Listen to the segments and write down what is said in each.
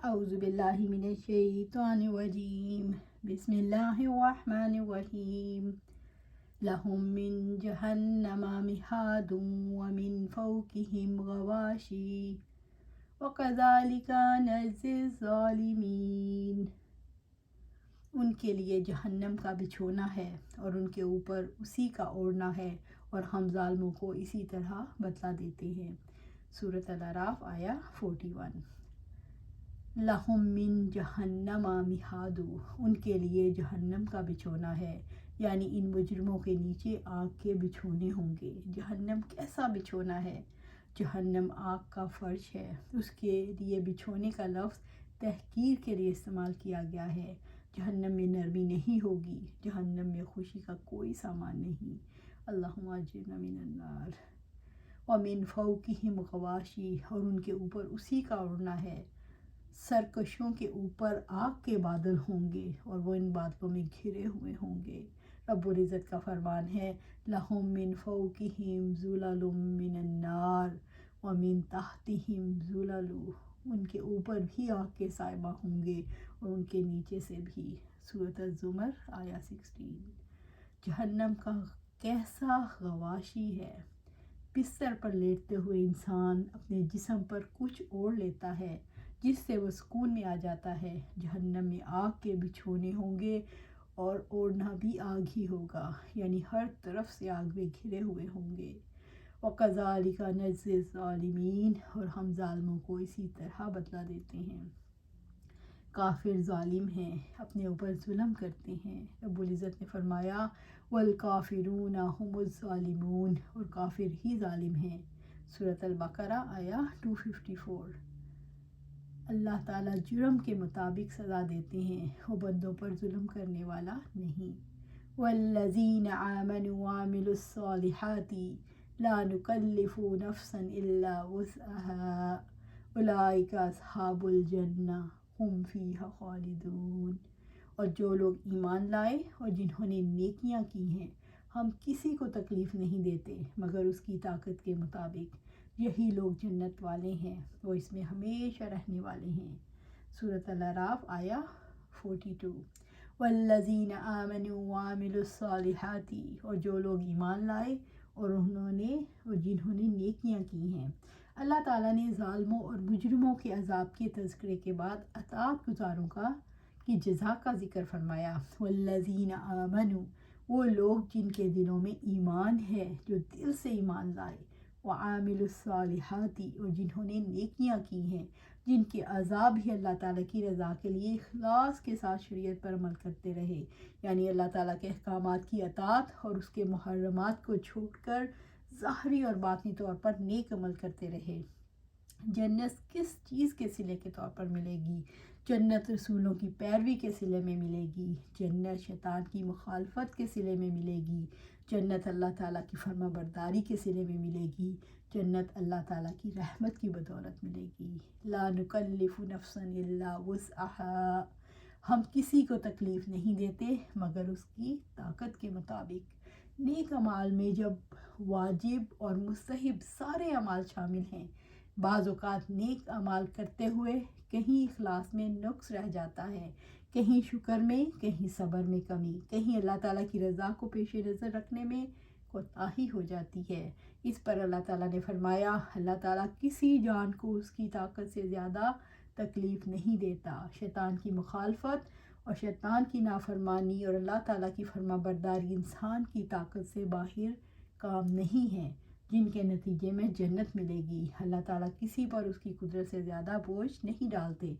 اعوذ باللہ من الشیطان الرجیم بسم اللہ الرحمن الرحیم لہم من جہنم مہاد ومن فوقہم غواشی وکذالک نجزی الظالمین۔ ان کے لیے جہنم کا بچھونا ہے اور ان کے اوپر اسی کا اوڑھنا ہے، اور ہم ظالموں کو اسی طرح بدلہ دیتے ہیں۔ سورۃ الاعراف آیا 41۔ لہم من جہنم مہاد، ان کے لیے جہنم کا بچھونا ہے، یعنی ان مجرموں کے نیچے آگ کے بچھونے ہوں گے۔ جہنم کیسا بچھونا ہے؟ جہنم آگ کا فرش ہے، اس کے لیے بچھونے کا لفظ تحقیر کے لیے استعمال کیا گیا ہے۔ جہنم میں نرمی نہیں ہوگی، جہنم میں خوشی کا کوئی سامان نہیں۔ اللہم اجرنا من النار۔ ومن فوقہم غواشی، اور ان کے اوپر اسی کا اوڑھنا ہے۔ سرکشوں کے اوپر آگ کے بادل ہوں گے اور وہ ان بادلوں میں گھرے ہوئے ہوں گے۔ رب العزت کا فرمان ہے لہم من فوقہم ظلل من النار ومن تحتہم ظلل، ان کے اوپر بھی آگ کے سائبہ ہوں گے اور ان کے نیچے سے بھی۔ سورۃ الزمر آیا 16۔ جہنم کا کیسا غواشی ہے۔ بستر پر لیٹتے ہوئے انسان اپنے جسم پر کچھ اوڑھ لیتا ہے جس سے وہ سکون میں آ جاتا ہے۔ جہنم میں آگ کے بچھونے ہوں گے اور اوڑھنا بھی آگ ہی ہوگا، یعنی ہر طرف سے آگ میں گھرے ہوئے ہوں گے۔ وَكَذَلِكَ نَجْزِي الظَّالِمِينَ، اور ہم ظالموں کو اسی طرح بدلہ دیتے ہیں۔ کافر ظالم ہیں، اپنے اوپر ظلم کرتے ہیں۔ رب العزت نے فرمایا وَالْكَافِرُونَ هُمُ الظَّالِمُونَ، اور کافر ہی ظالم ہیں۔ سورۃ البقرہ آیا 254۔ اللہ تعالیٰ جرم کے مطابق سزا دیتے ہیں، وہ بندوں پر ظلم کرنے والا نہیں۔ وَالَّذِينَ آمَنُوا وَعَمِلُوا الصَّالِحَاتِ لَا نُكَلِّفُ نَفْسًا إِلَّا وُسْعَهَا أُولَٰئِكَ أَصْحَابُ الْجَنَّةِ هُمْ فِيهَا خَالِدُونَ۔ اور جو لوگ ایمان لائے اور جنہوں نے نیکیاں کی ہیں، ہم کسی کو تکلیف نہیں دیتے مگر اس کی طاقت کے مطابق، یہی لوگ جنت والے ہیں، وہ اس میں ہمیشہ رہنے والے ہیں۔ سورۃ الاعراف آیا 42۔ والذین آمنوا وعملوا الصالحات، اور جو لوگ ایمان لائے اور جنہوں نے نیکیاں کی ہیں۔ اللہ تعالیٰ نے ظالموں اور مجرموں کے عذاب کے تذکرے کے بعد اطاعت گزاروں کی جزا کا ذکر فرمایا۔ والذین آمنوا، وہ لوگ جن کے دلوں میں ایمان ہے، جو دل سے ایمان لائے۔ وعاملوا الصالحات، اور جنہوں نے نیکیاں کی ہیں، جن کے عذاب ہی اللہ تعالیٰ کی رضا کے لیے اخلاص کے ساتھ شریعت پر عمل کرتے رہے، یعنی اللہ تعالیٰ کے احکامات کی اطاعت اور اس کے محرمات کو چھوڑ کر ظاہری اور باطنی طور پر نیک عمل کرتے رہے۔ جنت کس چیز کے صلے کے طور پر ملے گی؟ جنت رسولوں کی پیروی کے صلے میں ملے گی۔ جنت شیطان کی مخالفت کے صلے میں ملے گی۔ جنت اللہ تعالیٰ کی فرما برداری کے صلے میں ملے گی۔ جنت اللہ تعالیٰ کی رحمت کی بدولت ملے گی۔ لا نکلف نفسا الا وسعها، ہم کسی کو تکلیف نہیں دیتے مگر اس کی طاقت کے مطابق۔ نیک اعمال میں جب واجب اور مستحب سارے اعمال شامل ہیں، بعض اوقات نیک اعمال کرتے ہوئے کہیں اخلاص میں نقص رہ جاتا ہے، کہیں شکر میں، کہیں صبر میں کمی، کہیں اللہ تعالیٰ کی رضا کو پیش نظر رکھنے میں کوتاہی ہو جاتی ہے۔ اس پر اللہ تعالیٰ نے فرمایا اللہ تعالیٰ کسی جان کو اس کی طاقت سے زیادہ تکلیف نہیں دیتا۔ شیطان کی مخالفت اور شیطان کی نافرمانی اور اللہ تعالیٰ کی فرما برداری انسان کی طاقت سے باہر کام نہیں ہے، جن کے نتیجے میں جنت ملے گی۔ اللہ تعالیٰ کسی پر اس کی قدرت سے زیادہ بوجھ نہیں ڈالتے۔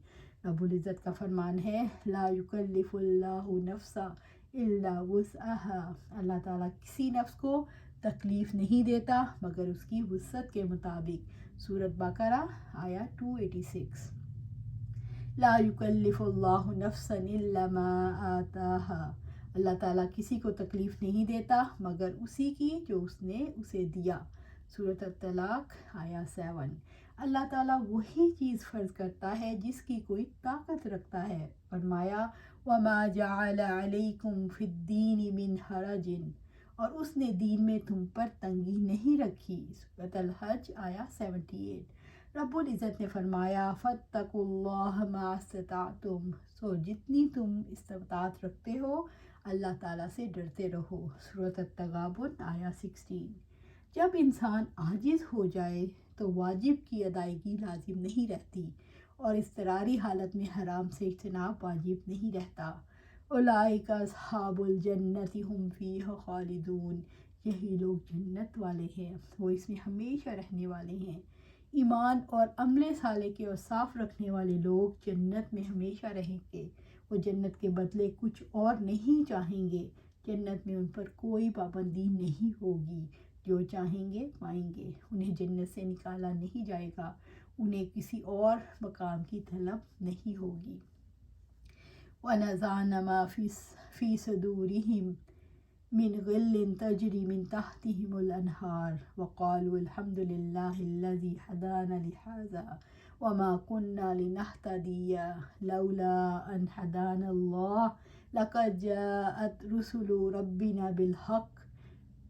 رب العزت کا فرمان ہے لا یکلف اللہ نفسا الا وسعها، اللہ تعالیٰ کسی نفس کو تکلیف نہیں دیتا مگر اس کی وسعت کے مطابق۔ سورۃ بقرہ آیا 286۔ لا یکلف اللہ نفسا الا ما آتاها، اللہ تعالیٰ کسی کو تکلیف نہیں دیتا مگر اسی کی جو اس نے اسے دیا۔ سورۃ الطلاق آیا 7۔ اللہ تعالیٰ وہی چیز فرض کرتا ہے جس کی کوئی طاقت رکھتا ہے۔ فرمایا وَمَا جَعَلَ عَلَيْكُمْ فِي الدِّينِ مِنْ حَرَجٍ، اور اس نے دین میں تم پر تنگی نہیں رکھی۔ سورۃ الحج آیا 78۔ رب العزت نے فرمایا فاتقوا اللہ ما استطعتم، سو جتنی تم استطاعت رکھتے ہو اللہ تعالیٰ سے ڈرتے رہو۔ سورۃ التغابن آیا 16۔ جب انسان عاجز ہو جائے تو واجب کی ادائیگی لازم نہیں رہتی اور اضطراری حالت میں حرام سے اجتناب واجب نہیں رہتا۔ اولئک اصحاب الجنت هم فیہا خالدون، یہی لوگ جنت والے ہیں، وہ اس میں ہمیشہ رہنے والے ہیں۔ ایمان اور عمل صالح کے اوصاف رکھنے والے لوگ جنت میں ہمیشہ رہیں گے۔ وہ جنت کے بدلے کچھ اور نہیں چاہیں گے۔ جنت میں ان پر کوئی پابندی نہیں ہوگی، جو چاہیں گے پائیں گے۔ انہیں جنت سے نکالا نہیں جائے گا، انہیں کسی اور مقام کی طلب نہیں ہوگی۔ وَنَزَعْنَا مَا فِي صُدُورِهِمْ مِنْ غِلٍّ تَجْرِي مِنْ تَحْتِهِمُ الْأَنْهَارُ وَقَالُوا الْحَمْدُ لِلَّهِ الَّذِي هَدَانَا لِهَذَا وَمَا كُنَّا لِنَهْتَدِيَ لَوْلَا أَنْ هَدَانَا اللَّهُ لَقَدْ جَاءَتْ رُسُلُ رَبِّنَا بِالْحَقِّ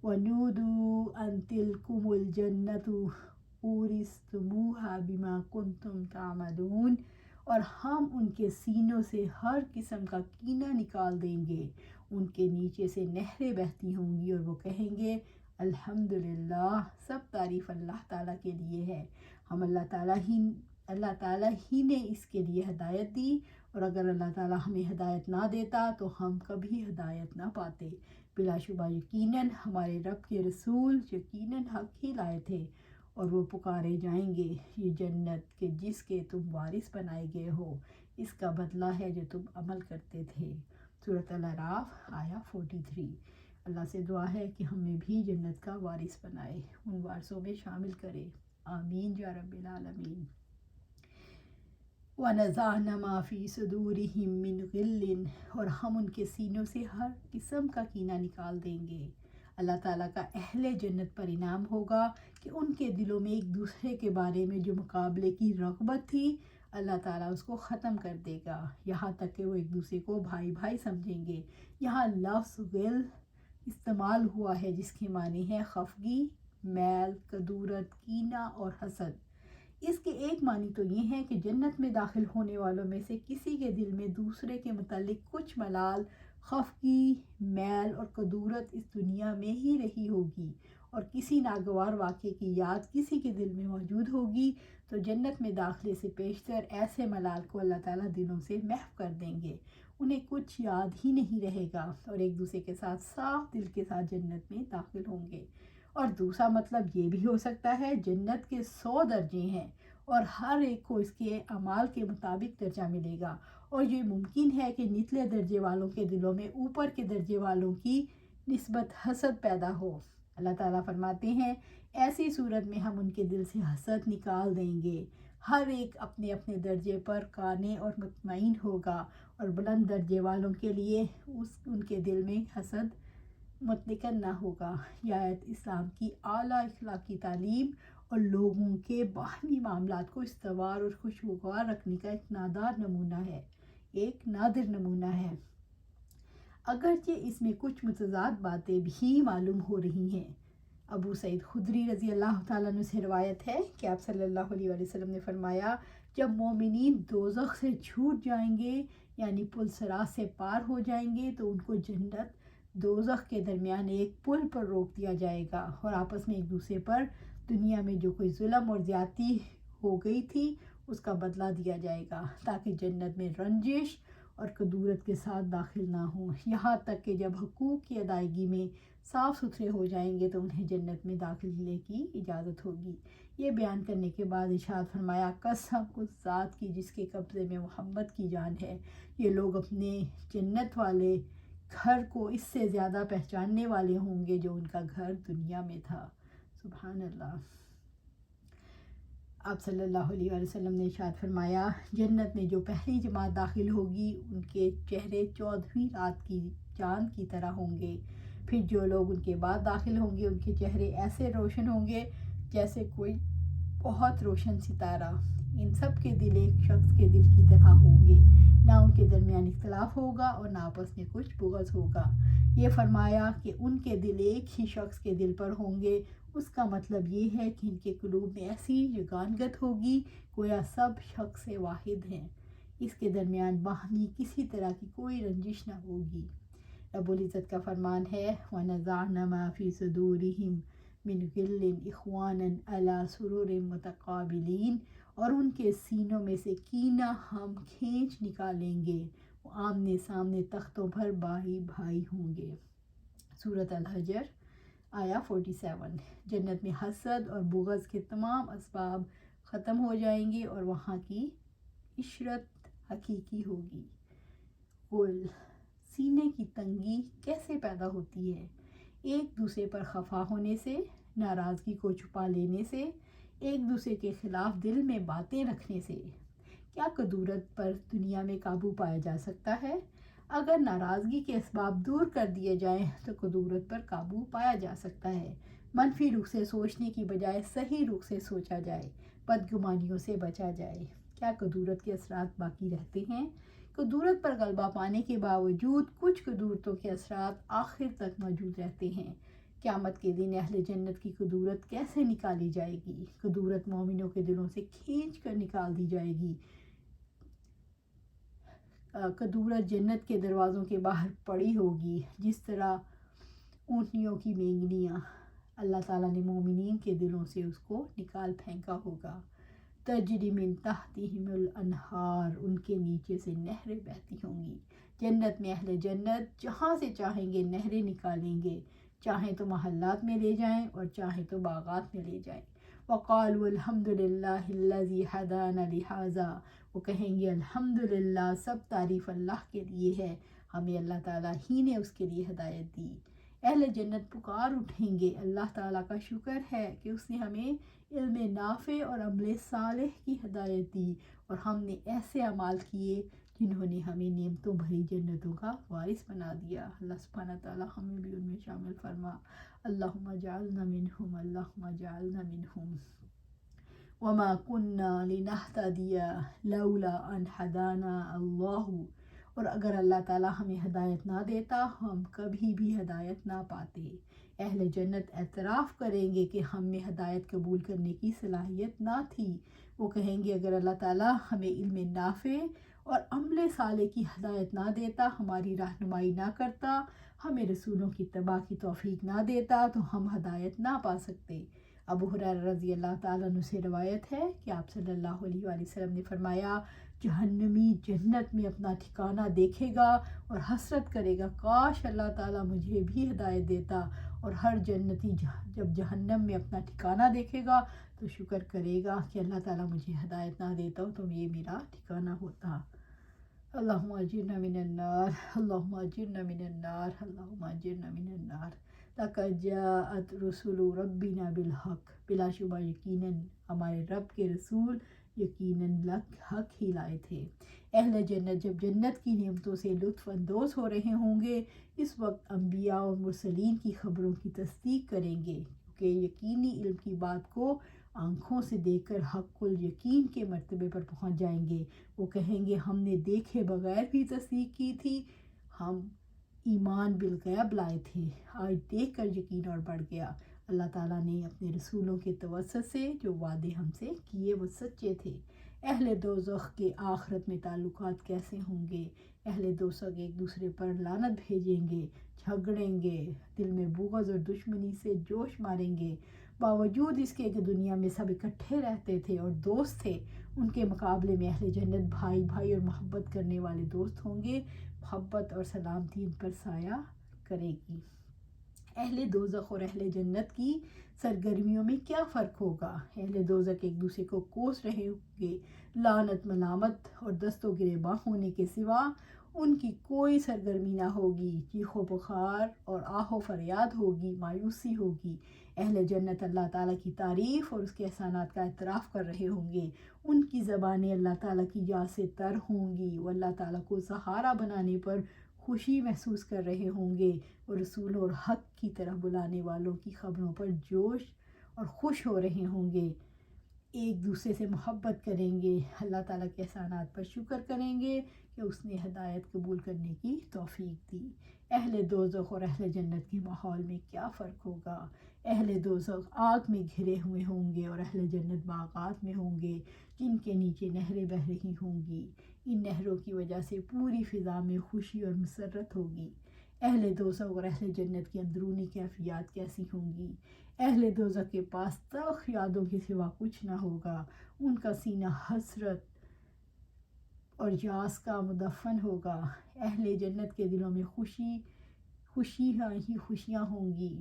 وَنُودُوا أَنْ تِلْكُمُ الْجَنَّةُ أُورِثْتُمُوهَا بِمَا كُنْتُمْ تَعْمَلُونَ، اور ہم ان کے سینوں سے ہر قسم کا کینہ نکال دیں گے، ان کے نیچے سے نہریں بہتی ہوں گی اور وہ کہیں گے الحمدللہ، سب تعریف اللہ تعالیٰ کے لیے ہے۔ ہم اللہ تعالیٰ ہی نے اس کے لیے ہدایت دی، اور اگر اللہ تعالیٰ ہمیں ہدایت نہ دیتا تو ہم کبھی ہدایت نہ پاتے۔ بلا شبہ یقیناً ہمارے رب کے رسول یقیناً حق ہی لائے تھے، اور وہ پکارے جائیں گے یہ جنت کہ جس کے تم وارث بنائے گئے ہو، اس کا بدلہ ہے جو تم عمل کرتے تھے۔ سورۃ الاعراف آیا 43۔ اللہ سے دعا ہے کہ ہمیں بھی جنت کا وارث بنائے، ان وارثوں میں شامل کرے، آمین یا رب العالمین۔ وَنَزَعْنَا مَا فِي صُدُورِهِمْ مِنْ غِلٍّ، اور ہم ان کے سینوں سے ہر قسم کا کینہ نکال دیں گے۔ اللہ تعالیٰ کا اہل جنت پر انعام ہوگا کہ ان کے دلوں میں ایک دوسرے کے بارے میں جو مقابلے کی رغبت تھی، اللہ تعالیٰ اس کو ختم کر دے گا، یہاں تک کہ وہ ایک دوسرے کو بھائی بھائی سمجھیں گے۔ یہاں لفظ غل استعمال ہوا ہے جس کے معنی ہے خفگی، میل، کدورت، کینہ اور حسد۔ اس کے ایک معنی تو یہ ہے کہ جنت میں داخل ہونے والوں میں سے کسی کے دل میں دوسرے کے متعلق کچھ ملال، خفگی، میل اور کدورت اس دنیا میں ہی رہی ہوگی، اور کسی ناگوار واقعے کی یاد کسی کے دل میں موجود ہوگی، تو جنت میں داخلے سے پیشتر ایسے ملال کو اللہ تعالیٰ دلوں سے محو کر دیں گے، انہیں کچھ یاد ہی نہیں رہے گا، اور ایک دوسرے کے ساتھ صاف دل کے ساتھ جنت میں داخل ہوں گے۔ اور دوسرا مطلب یہ بھی ہو سکتا ہے جنت کے 100 درجے ہیں، اور ہر ایک کو اس کے اعمال کے مطابق درجہ ملے گا، اور یہ ممکن ہے کہ نچلے درجے والوں کے دلوں میں اوپر کے درجے والوں کی نسبت حسد پیدا ہو۔ اللہ تعالیٰ فرماتے ہیں ایسی صورت میں ہم ان کے دل سے حسد نکال دیں گے، ہر ایک اپنے اپنے درجے پر قانع اور مطمئن ہوگا، اور بلند درجے والوں کے لیے ان کے دل میں حسد مطلقاً نہ ہوگا۔ یہ آیت اسلام کی اعلیٰ اخلاقی تعلیم اور لوگوں کے باہمی معاملات کو استوار اور خوشگوار رکھنے کا ایک نادر نمونہ ہے۔ اگرچہ اس میں کچھ متضاد باتیں بھی معلوم ہو رہی ہیں۔ ابو سعید خدری رضی اللہ تعالیٰ عنہ سے روایت ہے کہ آپ صلی اللہ علیہ وسلم نے فرمایا جب مومنین دوزخ سے چھوٹ جائیں گے، یعنی پل صراط سے پار ہو جائیں گے، تو ان کو جنت دوزخ کے درمیان ایک پل پر روک دیا جائے گا، اور آپس میں ایک دوسرے پر دنیا میں جو کوئی ظلم اور زیادتی ہو گئی تھی اس کا بدلہ دیا جائے گا، تاکہ جنت میں رنجش اور کدورت کے ساتھ داخل نہ ہوں، یہاں تک کہ جب حقوق کی ادائیگی میں صاف ستھرے ہو جائیں گے تو انہیں جنت میں داخلے کی اجازت ہوگی۔ یہ بیان کرنے کے بعد ارشاد فرمایا قسم اس ذات کی جس کے قبضے میں محمد کی جان ہے، یہ لوگ اپنے جنت والے گھر کو اس سے زیادہ پہچاننے والے ہوں گے جو ان کا گھر دنیا میں تھا۔ سبحان اللہ۔ آپ صلی اللہ علیہ وسلم نے ارشاد فرمایا جنت میں جو پہلی جماعت داخل ہوگی ان کے چہرے 14ویں رات کی چاند کی طرح ہوں گے، پھر جو لوگ ان کے بعد داخل ہوں گے ان کے چہرے ایسے روشن ہوں گے جیسے کوئی بہت روشن ستارہ، ان سب کے دل ایک شخص کے دل کی طرح ہوں گے، نہ ان کے درمیان اختلاف ہوگا اور نہ آپس میں کچھ بغض ہوگا۔ یہ فرمایا کہ ان کے دل ایک ہی شخص کے دل پر ہوں گے، اس کا مطلب یہ ہے کہ ان کے قلوب میں ایسی یگانگت ہوگی گویا سب شخص واحد ہیں، اس کے درمیان باہمی کسی طرح کی کوئی رنجش نہ ہوگی۔ رب العزت کا فرمان ہے وَنَزَعْنَا مَا فِي صُدُورِهِمْ مِنْ غِلٍّ إِخْوَانًا عَلَى سُرُرٍ مُتَقَابِلِينَ، اور ان کے سینوں میں سے کینہ ہم کھینچ نکالیں گے، وہ آمنے سامنے تختوں پر بھائی بھائی ہوں گے۔ سورۃ الحجر آیا 47۔ جنت میں حسد اور بغض کے تمام اسباب ختم ہو جائیں گے اور وہاں کی عشرت حقیقی ہوگی۔ قل، سینے کی تنگی کیسے پیدا ہوتی ہے؟ ایک دوسرے پر خفا ہونے سے، ناراضگی کو چھپا لینے سے، ایک دوسرے کے خلاف دل میں باتیں رکھنے سے۔ کیا کدورت پر دنیا میں قابو پایا جا سکتا ہے؟ اگر ناراضگی کے اسباب دور کر دیے جائیں تو کدورت پر قابو پایا جا سکتا ہے۔ منفی رخ سے سوچنے کی بجائے صحیح رخ سے سوچا جائے، بدگمانیوں سے بچا جائے۔ کیا کدورت کے اثرات باقی رہتے ہیں؟ کدورت پر غلبہ پانے کے باوجود کچھ کدورتوں کے اثرات آخر تک موجود رہتے ہیں۔ قیامت کے دن اہل جنت کی کدورت کیسے نکالی جائے گی؟ کدورت مومنوں کے دلوں سے کھینچ کر نکال دی جائے گی۔ کدورت جنت کے دروازوں کے باہر پڑی ہوگی، جس طرح اونٹنیوں کی مینگنیاں۔ اللہ تعالیٰ نے مومنین کے دلوں سے اس کو نکال پھینکا ہوگا۔ تجری من تحتہم الانہار، ان کے نیچے سے نہریں بہتی ہوں گی۔ جنت میں اہل جنت جہاں سے چاہیں گے نہریں نکالیں گے، چاہیں تو محلات میں لے جائیں اور چاہیں تو باغات میں لے جائیں۔ وقالوا الحمد للہ الذی ہدانا لہذا، وہ کہیں گے الحمدللہ، سب تعریف اللہ کے لیے ہے، ہمیں اللہ تعالیٰ ہی نے اس کے لیے ہدایت دی۔ اہل جنت پکار اٹھیں گے، اللہ تعالیٰ کا شکر ہے کہ اس نے ہمیں علم نافع اور عمل صالح کی ہدایت دی، اور ہم نے ایسے اعمال کیے جنہوں نے ہمیں نعمتوں بھری جنتوں کا وارث بنا دیا۔ اللہ سبحانہ تعالیٰ ہمیں بھی ان میں شامل فرما۔ اللہم اجعلنا منہم، اللہم اجعلنا منہم۔ وما كنا لنهتدي لولا ان هدانا اللہ، اور اگر اللہ تعالیٰ ہمیں ہدایت نہ دیتا ہم کبھی بھی ہدایت نہ پاتے۔ اہل جنت اعتراف کریں گے کہ ہم میں ہدایت قبول کرنے کی صلاحیت نہ تھی۔ وہ کہیں گے اگر اللہ تعالیٰ ہمیں علم نافع اور عمل صالح کی ہدایت نہ دیتا، ہماری رہنمائی نہ کرتا، ہمیں رسولوں کی اتباع کی توفیق نہ دیتا تو ہم ہدایت نہ پا سکتے۔ ابو ہریرہ رضی اللہ تعالیٰ عنہ سے روایت ہے کہ آپ صلی اللہ علیہ وآلہ وسلم نے فرمایا، جہنمی جنت میں اپنا ٹھکانہ دیکھے گا اور حسرت کرے گا، کاش اللہ تعالیٰ مجھے بھی ہدایت دیتا، اور ہر جنتی جب جہنم میں اپنا ٹھکانہ دیکھے گا تو شکر کرے گا کہ اللہ تعالیٰ مجھے ہدایت نہ دیتا تو یہ میرا ٹھکانہ ہوتا۔ اللہم اجرنا من النار، اللہم اجرنا من النار، اللہم اجرنا من النار۔ لقد جاءت رسول ربنا بالحق، بلا شبہ یقیناً ہمارے رب کے رسول یقیناً حق ہی لائے تھے۔ اہل جنت جب جنت کی نعمتوں سے لطف اندوز ہو رہے ہوں گے، اس وقت انبیاء اور مرسلین کی خبروں کی تصدیق کریں گے، کیونکہ یقینی علم کی بات کو آنکھوں سے دیکھ کر حق الیقین کے مرتبے پر پہنچ جائیں گے۔ وہ کہیں گے ہم نے دیکھے بغیر بھی تصدیق کی تھی، ہم ایمان بالغیب لائے تھے، آج دیکھ کر یقین اور بڑھ گیا۔ اللہ تعالیٰ نے اپنے رسولوں کے توسط سے جو وعدے ہم سے کیے وہ سچے تھے۔ اہل دوزخ کے آخرت میں تعلقات کیسے ہوں گے؟ اہل دوزخ ایک دوسرے پر لعنت بھیجیں گے، جھگڑیں گے، دل میں بغض اور دشمنی سے جوش ماریں گے۔ باوجود اس کے کہ دنیا میں سب اکٹھے رہتے تھے اور دوست تھے، ان کے مقابلے میں اہل جنت بھائی بھائی اور محبت کرنے والے دوست ہوں گے، محبت اور سلامتی ان پر سایہ کرے گی۔ اہل دوزخ اور اہل جنت کی سرگرمیوں میں کیا فرق ہوگا؟ اہل دوزخ ایک دوسرے کو کوس رہے ہوں گے، لعنت، ملامت اور دست و گریباں ہونے کے سوا ان کی کوئی سرگرمی نہ ہوگی، چیخ و پکار اور آہ و فریاد ہوگی، مایوسی ہوگی۔ اہل جنت اللہ تعالیٰ کی تعریف اور اس کے احسانات کا اعتراف کر رہے ہوں گے، ان کی زبانیں اللہ تعالیٰ کی یاد سے تر ہوں گی، وہ اللہ تعالیٰ کو سہارا بنانے پر خوشی محسوس کر رہے ہوں گے، اور رسول اور حق کی طرح بلانے والوں کی خبروں پر جوش اور خوش ہو رہے ہوں گے، ایک دوسرے سے محبت کریں گے، اللہ تعالیٰ کے احسانات پر شکر کریں گے کہ اس نے ہدایت قبول کرنے کی توفیق دی۔ اہل دوزخ اور اہل جنت کے ماحول میں کیا فرق ہوگا؟ اہل دوزخ آگ میں گھرے ہوئے ہوں گے اور اہل جنت باغات میں ہوں گے جن کے نیچے نہریں بہہ رہی ہوں گی۔ ان نہروں کی وجہ سے پوری فضا میں خوشی اور مسرت ہوگی۔ اہل دوزخ اور اہل جنت کی اندرونی کیفیات کیسی ہوں گی؟ اہل دوزخ کے پاس تلخ یادوں کے سوا کچھ نہ ہوگا، ان کا سینہ حسرت اور یاس کا مدفن ہوگا۔ اہل جنت کے دلوں میں خوشیاں ہوں گی،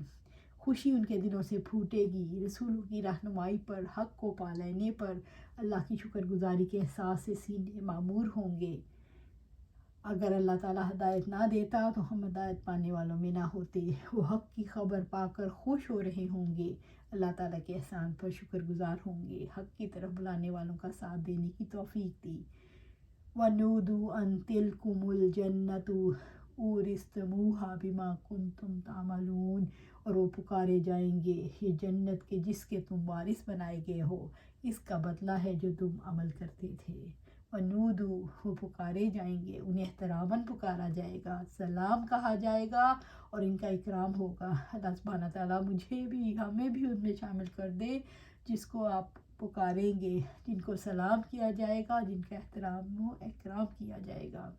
خوشی ان کے دلوں سے پھوٹے گی۔ رسولوں کی رہنمائی پر، حق کو پا لینے پر اللہ کی شکر گزاری کے احساس سے سینے معمور ہوں گے۔ اگر اللہ تعالیٰ ہدایت نہ دیتا تو ہم ہدایت پانے والوں میں نہ ہوتے۔ وہ حق کی خبر پا کر خوش ہو رہے ہوں گے، اللہ تعالیٰ کے احسان پر شکر گزار ہوں گے، حق کی طرف بلانے والوں کا ساتھ دینے کی توفیق دی۔ وَنُودُوا أَن تِلْكُمُ الْجَنَّةُ أُورِثْتُمُوهَا بِمَا كُنْتُمْ تَعْمَلُونَ، اور وہ پکارے جائیں گے، یہ جنت کے جس کے تم وارث بنائے گئے ہو، اس کا بدلہ ہے جو تم عمل کرتے تھے۔ وَنُودُوا، وہ پکارے جائیں گے، انہیں احتراماً پکارا جائے گا، سلام کہا جائے گا اور ان کا اکرام ہوگا۔ اللہ سبحانہ تعالیٰ مجھے بھی ہمیں بھی ان میں شامل کر دے جس کو آپ پکاریں گے، جن کو سلام کیا جائے گا، جن کا احترام و اکرام کیا جائے گا۔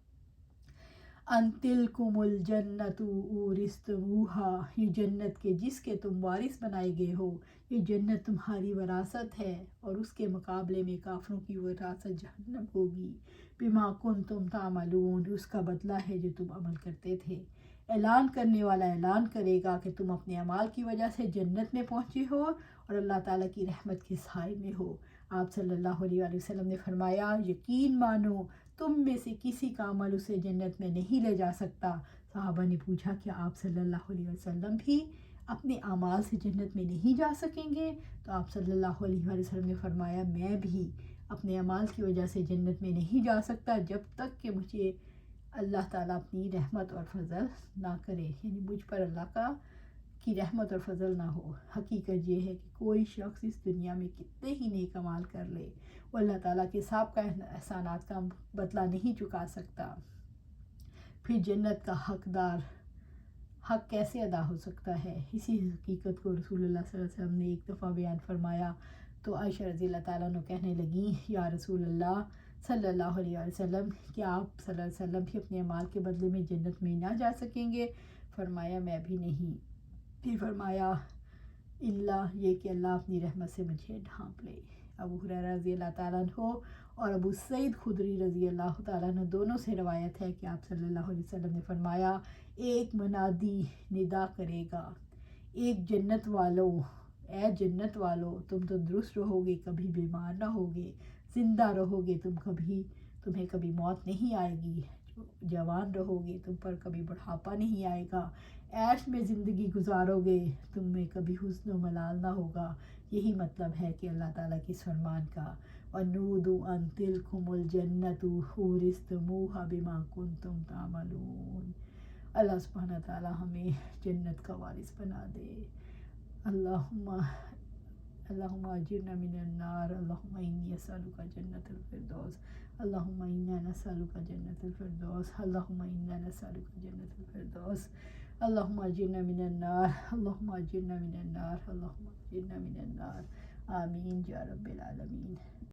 ان تلکم الجنت اورثتموها، یہ جنت کے جس کے تم وارث بنائے گئے ہو، یہ جنت تمہاری وراثت ہے اور اس کے مقابلے میں کافروں کی وراثت جہنم ہوگی۔ بما کنتم تعملون، اس کا بدلہ ہے جو تم عمل کرتے تھے۔ اعلان کرنے والا اعلان کرے گا کہ تم اپنے اعمال کی وجہ سے جنت میں پہنچے ہو اور اللہ تعالیٰ کی رحمت کے سائے میں ہو۔ آپ صلی اللہ علیہ وآلہ وسلم نے فرمایا، یقین مانو تم میں سے کسی کا عمل اسے جنت میں نہیں لے جا سکتا۔ صحابہ نے پوچھا، کیا آپ صلی اللہ علیہ وسلم بھی اپنے اعمال سے جنت میں نہیں جا سکیں گے؟ تو آپ صلی اللہ علیہ وآلہ وسلم نے فرمایا، میں بھی اپنے اعمال کی وجہ سے جنت میں نہیں جا سکتا جب تک کہ مجھے اللہ تعالیٰ اپنی رحمت اور فضل نہ کرے، یعنی مجھ پر اللہ کی رحمت اور فضل نہ ہو۔ حقیقت یہ ہے کہ کوئی شخص اس دنیا میں کتنے ہی نیک اعمال کر لے، وہ اللہ تعالیٰ کے سابقہ احسانات کا بدلہ نہیں چکا سکتا۔ پھر جنت کا حق کیسے ادا ہو سکتا ہے؟ اسی حقیقت کو رسول اللہ صلی اللہ علیہ وسلم نے ایک دفعہ بیان فرمایا تو عائشہ رضی اللہ تعالیٰ عنہ کہنے لگیں، یا رسول اللہ صلی اللہ علیہ وسلم، کیا آپ صلی اللہ علیہ وسلم بھی اپنے اعمال کے بدلے میں جنت میں نہ جا سکیں گے؟ فرمایا، میں بھی نہیں۔ پھر فرمایا، اللہ یہ کہ اللہ اپنی رحمت سے مجھے ڈھانپ لے۔ ابو ہریرہ رضی اللہ تعالیٰ عنہ اور ابو سعید خدری رضی اللہ تعالیٰ عنہ دونوں سے روایت ہے کہ آپ صلی اللہ علیہ وسلم نے فرمایا، ایک منادی ندا کرے گا، ایک جنت والو، اے جنت والو، تم تندرست رہو گے، کبھی بیمار نہ ہوگے، زندہ رہو گے، تمہیں کبھی موت نہیں آئے گی، جوان رہو گے، تم پر کبھی بڑھاپا نہیں آئے گا، عیش میں زندگی گزارو گے، تم میں کبھی حزن و ملال نہ ہوگا۔ یہی مطلب ہے کہ اللہ تعالیٰ کی اس فرمان کا، وَنُودُوا أَن تِلْكُمُ الْجَنَّةُ أُورِثْتُمُوهَا بِمَا كُنْتُمْ تَعْمَلُونَ۔ اللہ سبحانہ تعالیٰ ہمیں جنت کا وارث بنا دے۔ اللہم اجرنا من النار، اللہم انی اسألک جنت الفردوس، اللہم انا نسألک جنت الفردوس، اللہم انا نسألک جنت الفردوس، اللہم اجرنا من النار، اللہم اجرنا من النار، اللہم اجرنا من النار، آمین یا رب العالمین۔